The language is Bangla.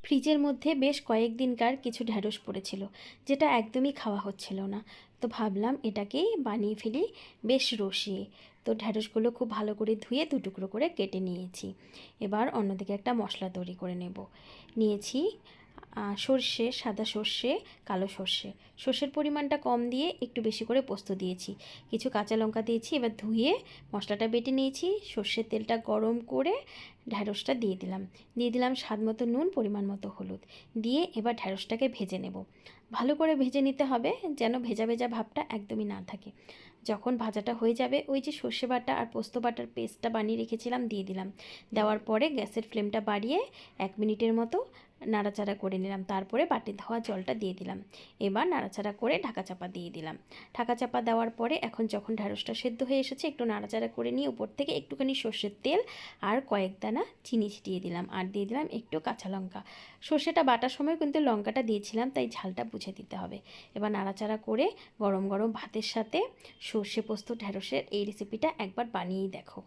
ফ্রিজের মধ্যে বেশ কয়েকদিনকার কিছু ঢ্যাঁড়স পড়েছিল, যেটা একদমই খাওয়া হচ্ছিল না। তো ভাবলাম এটাকেই বানিয়ে ফেলি বেশ রসিয়ে। তো ঢ্যাঁড়সগুলো খুব ভালো করে ধুয়ে দু টুকরো করে কেটে নিয়েছি। এবার অন্যদিকে একটা মশলা তৈরি করে নেব। নিয়েছি সর্ষে, সাদা সর্ষে, কালো সর্ষে। সর্ষের পরিমাণটা কম দিয়ে একটু বেশি করে পোস্ত দিয়েছি, কিছু কাঁচা লঙ্কা দিয়েছি। এবার ধুয়ে মশলাটা বেটে নিয়েছি। সর্ষের তেলটা গরম করে ঢ্যাঁড়সটা দিয়ে দিলাম স্বাদ মতো নুন, পরিমাণ মতো হলুদ দিয়ে এবার ঢ্যাঁড়সটাকে ভেজে নেব। ভালো করে ভেজে নিতে হবে, যেন ভেজা ভেজা ভাবটা একদমই না থাকে। যখন ভাজাটা হয়ে যাবে, ওই যে সর্ষে বাটা আর পোস্ত বাটার পেস্টটা বানিয়ে রেখেছিলাম দিয়ে দিলাম। দেওয়ার পরে গ্যাসের ফ্লেমটা বাড়িয়ে 1 মিনিটের মতো নাড়াচাড়া করে নিলাম। তারপরে বাটি ধোয়া জলটা দিয়ে দিলাম। এবার নাড়াচাড়া করে ঢাকা চাপা দিয়ে দিলাম। ঢাকা চাপা দেওয়ার পরে এখন যখন ঢ্যাঁড়সটা সেদ্ধ হয়ে এসেছে, একটু নাড়াচাড়া করে নিয়ে উপর থেকে একটুখানি সর্ষের তেল আর কয়েক দানা চিনি ছিটিয়ে দিলাম, আর দিয়ে দিলাম একটু কাঁচা লঙ্কা। সর্ষেটা বাটার সময় কিন্তু লঙ্কাটা দিয়েছিলাম, তাই ঝালটা বুঝে দিতে হবে। এবার নাড়াচাড়া করে গরম গরম ভাতের সাথে সর্ষে পোস্ত ঢ্যাঁড়সের এই রেসিপিটা একবার বানিয়েই দেখো।